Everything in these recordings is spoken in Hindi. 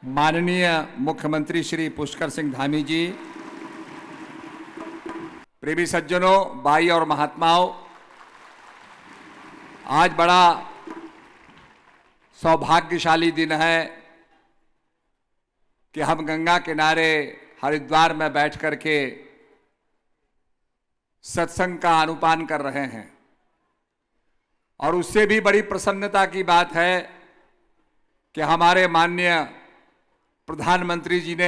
माननीय मुख्यमंत्री श्री पुष्कर सिंह धामी जी, प्रेमी सज्जनों, भाई और महात्माओं, आज बड़ा सौभाग्यशाली दिन है कि हम गंगा किनारे हरिद्वार में बैठ करके सत्संग का अनुपान कर रहे हैं। और उससे भी बड़ी प्रसन्नता की बात है कि हमारे माननीय प्रधानमंत्री जी ने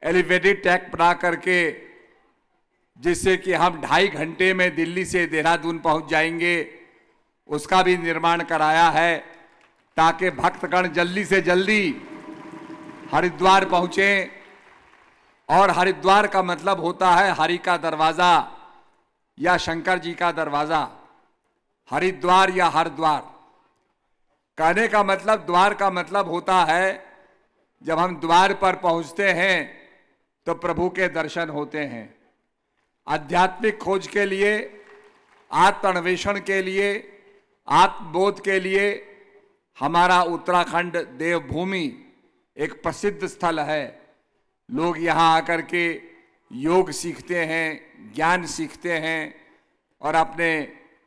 एलिवेटेड ट्रैक बना करके, जिससे कि हम 2.5 घंटे में दिल्ली से देहरादून पहुंच जाएंगे, उसका भी निर्माण कराया है ताकि भक्तगण जल्दी से जल्दी हरिद्वार पहुंचें। और हरिद्वार का मतलब होता है हरि का दरवाजा या शंकर जी का दरवाजा, हरिद्वार या हरद्वार। कहने का मतलब, द्वार का मतलब होता है जब हम द्वार पर पहुंचते हैं तो प्रभु के दर्शन होते हैं। आध्यात्मिक खोज के लिए, आत्मान्वेषण के लिए, आत्मबोध के लिए हमारा उत्तराखंड देवभूमि एक प्रसिद्ध स्थल है। लोग यहाँ आकर के योग सीखते हैं, ज्ञान सीखते हैं और अपने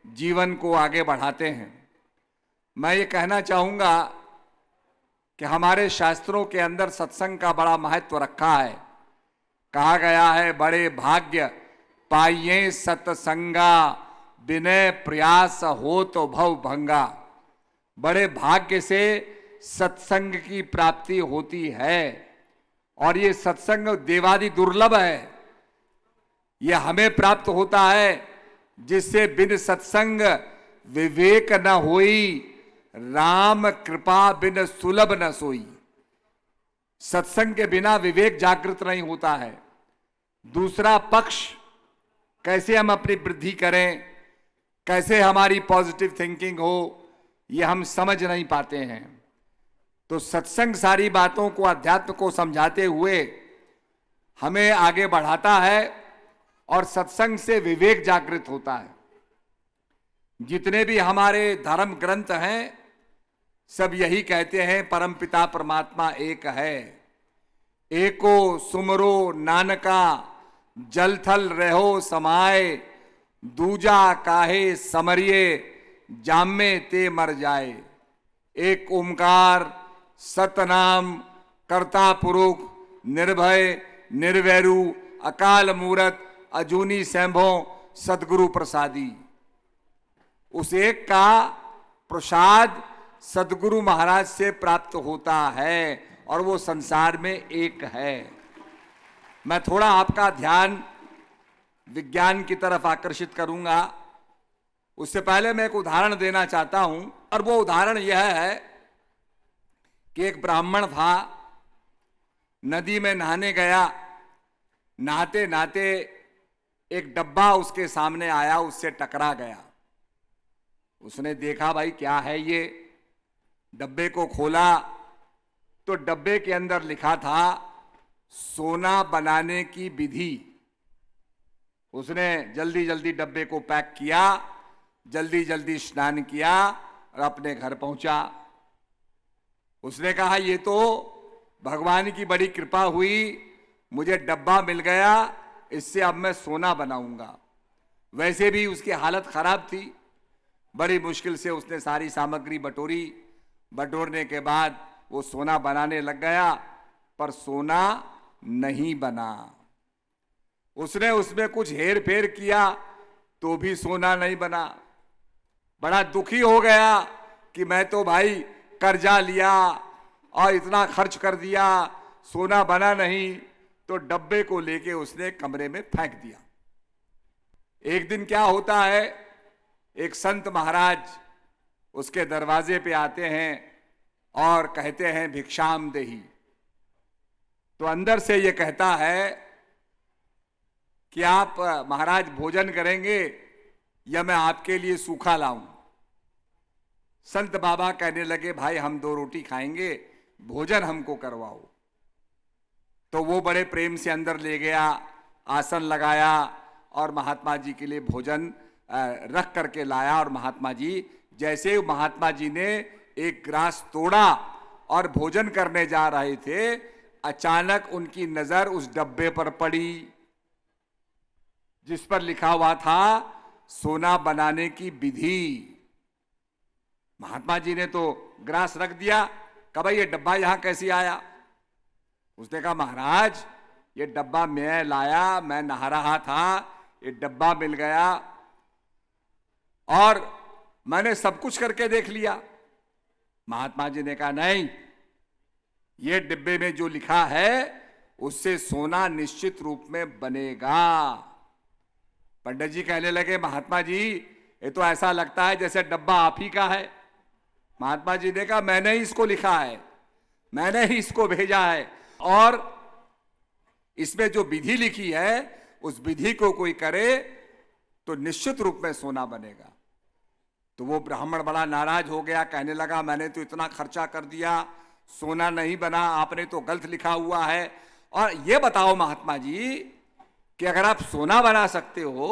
जीवन को आगे बढ़ाते हैं। मैं ये कहना चाहूँगा कि हमारे शास्त्रों के अंदर सत्संग का बड़ा महत्व रखा है। कहा गया है, बड़े भाग्य पाइये सत्संगा, विनय प्रयास हो तो भव भंगा। बड़े भाग्य से सत्संग की प्राप्ति होती है और ये सत्संग देवादि दुर्लभ है। ये हमें प्राप्त होता है जिससे बिन सत्संग विवेक न होई, राम कृपा बिन सुलभ न सोई। सत्संग के बिना विवेक जागृत नहीं होता है। दूसरा पक्ष, कैसे हम अपनी वृद्धि करें, कैसे हमारी पॉजिटिव थिंकिंग हो, ये हम समझ नहीं पाते हैं। तो सत्संग सारी बातों को, अध्यात्म को समझाते हुए हमें आगे बढ़ाता है और सत्संग से विवेक जागृत होता है। जितने भी हमारे धर्म ग्रंथ हैं सब यही कहते हैं, परमपिता परमात्मा एक है। एको सुमरो नानका, जल थल रहो समाए, दूजा काहे समरिये, जामे ते मर जाए। एक ओमकार सतनाम, कर्ता पुरुष, निर्भय निर्वैरू, अकाल मूरत, अजूनी सैंभो, सदगुरु प्रसादी। उस एक का प्रसाद सदगुरु महाराज से प्राप्त होता है और वो संसार में एक है। मैं थोड़ा आपका ध्यान विज्ञान की तरफ आकर्षित करूंगा। उससे पहले मैं एक उदाहरण देना चाहता हूं, और वो उदाहरण यह है कि एक ब्राह्मण था, नदी में नहाने गया। नहाते नहाते एक डब्बा उसके सामने आया, उससे टकरा गया। उसने देखा, भाई क्या है ये। डब्बे को खोला तो डब्बे के अंदर लिखा था सोना बनाने की विधि। उसने जल्दी जल्दी डब्बे को पैक किया, जल्दी जल्दी स्नान किया और अपने घर पहुंचा। उसने कहा, ये तो भगवान की बड़ी कृपा हुई, मुझे डब्बा मिल गया, इससे अब मैं सोना बनाऊंगा। वैसे भी उसकी हालत खराब थी। बड़ी मुश्किल से उसने सारी सामग्री बटोरी। बटोरने के बाद वो सोना बनाने लग गया, पर सोना नहीं बना। उसने उसमें कुछ हेर फेर किया तो भी सोना नहीं बना। बड़ा दुखी हो गया कि मैं तो भाई कर्जा लिया और इतना खर्च कर दिया, सोना बना नहीं। तो डब्बे को लेके उसने कमरे में फेंक दिया। एक दिन क्या होता है, एक संत महाराज उसके दरवाजे पे आते हैं और कहते हैं, भिक्षाम देही। तो अंदर से ये कहता है कि आप महाराज भोजन करेंगे या मैं आपके लिए सूखा लाऊं। संत बाबा कहने लगे, भाई हम 2 रोटी खाएंगे, भोजन हमको करवाओ। तो वो बड़े प्रेम से अंदर ले गया, आसन लगाया और महात्मा जी के लिए भोजन रख करके लाया। और महात्मा जी, जैसे महात्मा जी ने एक ग्रास तोड़ा और भोजन करने जा रहे थे, अचानक उनकी नजर उस डब्बे पर पड़ी जिस पर लिखा हुआ था सोना बनाने की विधि। महात्मा जी ने तो ग्रास रख दिया, कहा भाई ये डब्बा यहां कैसे आया? उसने कहा महाराज ये डब्बा मैं लाया, मैं नहा रहा था, ये डब्बा मिल गया और मैंने सब कुछ करके देख लिया। महात्मा जी ने कहा नहीं, ये डिब्बे में जो लिखा है उससे सोना निश्चित रूप में बनेगा। पंडित जी कहने लगे महात्मा जी ये तो ऐसा लगता है जैसे डब्बा आप ही का है। महात्मा जी ने कहा मैंने ही इसको लिखा है, मैंने ही इसको भेजा है और इसमें जो विधि लिखी है उस विधि को कोई करे तो निश्चित रूप में सोना बनेगा। तो वो ब्राह्मण बड़ा नाराज हो गया, कहने लगा मैंने तो इतना खर्चा कर दिया, सोना नहीं बना, आपने तो गलत लिखा हुआ है। और ये बताओ महात्मा जी कि अगर आप सोना बना सकते हो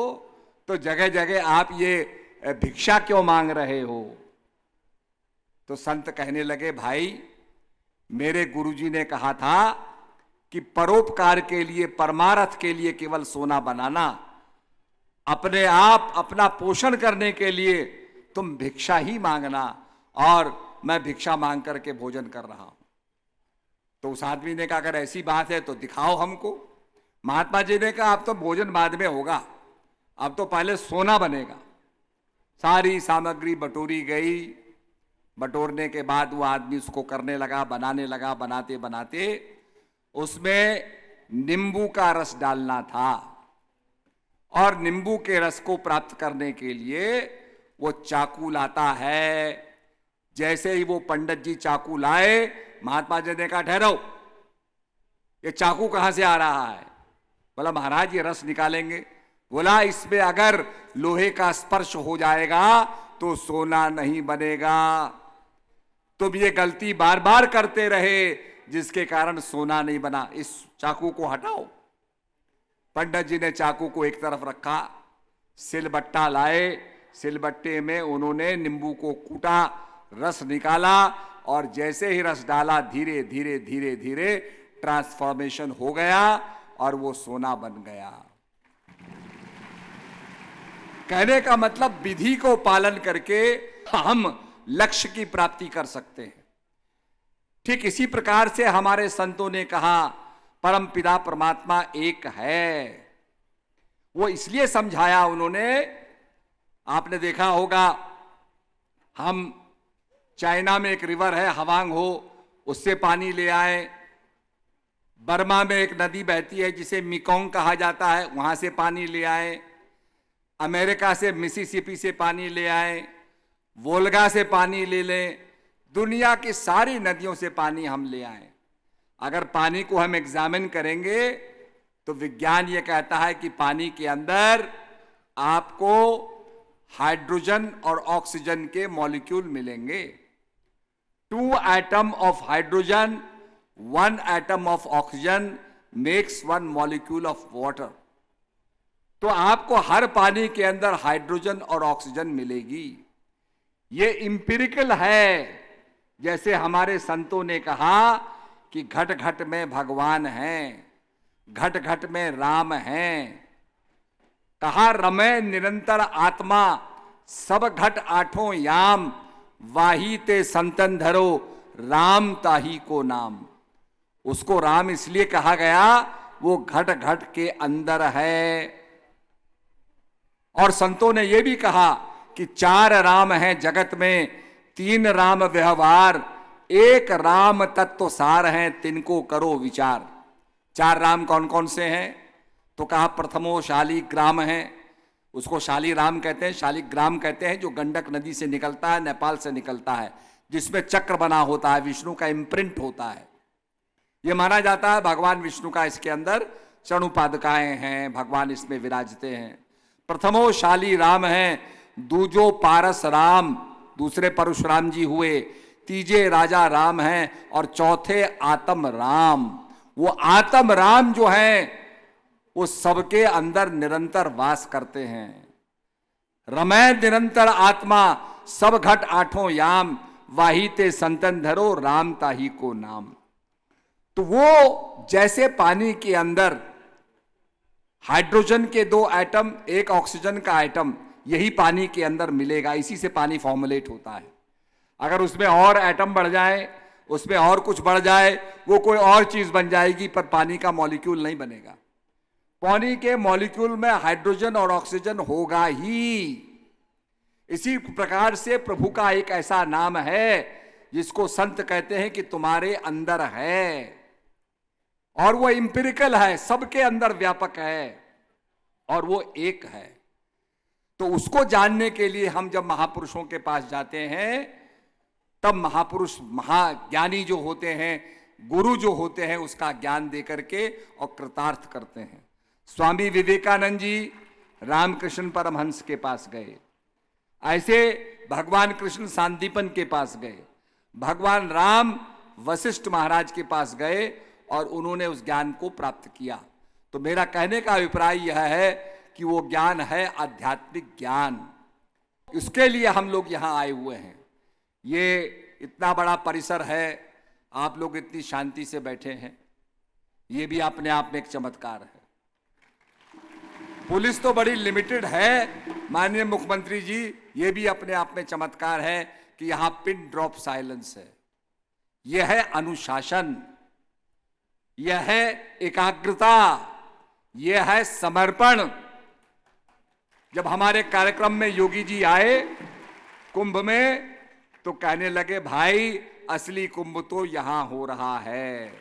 तो जगह जगह आप ये भिक्षा क्यों मांग रहे हो? तो संत कहने लगे भाई मेरे गुरुजी ने कहा था कि परोपकार के लिए, परमार्थ के लिए केवल सोना बनाना, अपने आप अपना पोषण करने के लिए तुम भिक्षा ही मांगना, और मैं भिक्षा मांग करके भोजन कर रहा हूं। तो उस आदमी ने कहा अगर ऐसी बात है तो दिखाओ हमको। महात्मा जी ने कहा अब तो भोजन बाद में होगा, अब तो पहले सोना बनेगा। सारी सामग्री बटोरी गई, बटोरने के बाद वो आदमी उसको करने लगा, बनाने लगा। बनाते बनाते उसमें नींबू का रस डालना था और नींबू के रस को प्राप्त करने के लिए वो चाकू लाता है। जैसे ही वो पंडित जी चाकू लाए, महात्मा जी ने कहा ठहरो, ये चाकू कहां से आ रहा है? बोला महाराज ये रस निकालेंगे। बोला इसमें अगर लोहे का स्पर्श हो जाएगा तो सोना नहीं बनेगा। तुम ये गलती बार बार करते रहे जिसके कारण सोना नहीं बना, इस चाकू को हटाओ। पंडित जी ने चाकू को एक तरफ रखा, सिलबट्टा लाए, सिलबट्टे में उन्होंने नींबू को कूटा, रस निकाला और जैसे ही रस डाला धीरे धीरे धीरे धीरे ट्रांसफॉर्मेशन हो गया और वो सोना बन गया। कहने का मतलब विधि को पालन करके हम लक्ष्य की प्राप्ति कर सकते हैं। ठीक इसी प्रकार से हमारे संतों ने कहा परम पिता परमात्मा एक है। वो इसलिए समझाया उन्होंने, आपने देखा होगा हम चाइना में एक रिवर है हवांग हो, उससे पानी ले आए। बर्मा में एक नदी बहती है जिसे मिकोंग कहा जाता है, वहां से पानी ले आए। अमेरिका से मिसिसिपी से पानी ले आए, वोल्गा से पानी ले लें, दुनिया की सारी नदियों से पानी हम ले आए। अगर पानी को हम एग्जामिन करेंगे तो विज्ञान ये कहता है कि पानी के अंदर आपको हाइड्रोजन और ऑक्सीजन के मॉलिक्यूल मिलेंगे। 2 atom of hydrogen, 1 atom of oxygen makes 1 molecule of water. तो आपको हर पानी के अंदर हाइड्रोजन और ऑक्सीजन मिलेगी। ये इंपिरिकल है। जैसे हमारे संतों ने कहा कि घट घट में भगवान हैं, घट घट में राम हैं। कहा रमे निरंतर आत्मा, सब घट आठों याम, वाही ते संतन धरो, राम ताही को नाम। उसको राम इसलिए कहा गया, वो घट घट के अंदर है। और संतों ने यह भी कहा कि 4 राम हैं जगत में, 3 राम व्यवहार, 1 राम तत्व सार हैं, तिनको करो विचार। 4 राम कौन कौन से हैं? तो कहा प्रथमो शालिग्राम है, उसको शालीराम कहते हैं, शालिग्राम कहते हैं, जो गंडक नदी से निकलता है, नेपाल से निकलता है, जिसमें चक्र बना होता है, विष्णु का इम्प्रिंट होता है। यह माना जाता है भगवान विष्णु का इसके अंदर चरणुपादुकाएं हैं, भगवान इसमें विराजते हैं। प्रथमो शालीराम है, दूजो पारस राम, दूसरे परशुराम जी हुए, तीजे राजा राम हैं और चौथे आत्म राम। वो आत्म राम जो हैं वो सबके अंदर निरंतर वास करते हैं। रमय निरंतर आत्मा, सब घट आठों याम, वाही ते संतन धरो राम ताही को नाम। तो वो जैसे पानी के अंदर हाइड्रोजन के 2 एटम, एक ऑक्सीजन का एटम, यही पानी के अंदर मिलेगा, इसी से पानी फॉर्मुलेट होता है। अगर उसमें और एटम बढ़ जाए, उसमें और कुछ बढ़ जाए, वो कोई और चीज बन जाएगी, पर पानी का मॉलिक्यूल नहीं बनेगा। पानी के मॉलिक्यूल में हाइड्रोजन और ऑक्सीजन होगा ही। इसी प्रकार से प्रभु का एक ऐसा नाम है जिसको संत कहते हैं कि तुम्हारे अंदर है, और वो इंपिरिकल है, सबके अंदर व्यापक है, और वो एक है। तो उसको जानने के लिए हम जब महापुरुषों के पास जाते हैं, तब महापुरुष, महाज्ञानी जो होते हैं, गुरु जो होते हैं, उसका ज्ञान दे करके और कृतार्थ करते हैं। स्वामी विवेकानंद जी रामकृष्ण परमहंस के पास गए, ऐसे भगवान कृष्ण सांदीपन के पास गए, भगवान राम वशिष्ठ महाराज के पास गए और उन्होंने उस ज्ञान को प्राप्त किया। तो मेरा कहने का अभिप्राय यह है कि वो ज्ञान है आध्यात्मिक ज्ञान। इसके लिए हम लोग यहाँ आए हुए हैं। ये इतना बड़ा परिसर है, आप लोग इतनी शांति से बैठे हैं, ये भी अपने आप में एक चमत्कार है। पुलिस तो बड़ी लिमिटेड है माननीय मुख्यमंत्री जी, ये भी अपने आप में चमत्कार है कि यहां पिन ड्रॉप साइलेंस है। यह है अनुशासन, यह है एकाग्रता, यह है समर्पण। जब हमारे कार्यक्रम में योगी जी आए कुंभ में, तो कहने लगे भाई असली कुंभ तो यहां हो रहा है।